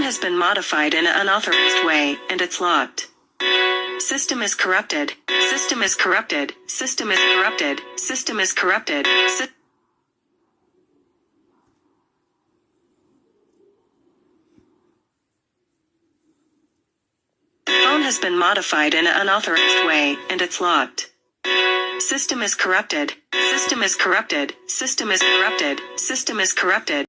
has been modified in an unauthorized way, and it's locked. System is corrupted. System is corrupted. System is corrupted. System is corrupted. Phone has been modified in an unauthorized way, and it's locked. System is corrupted. System is corrupted. System is corrupted. System is corrupted.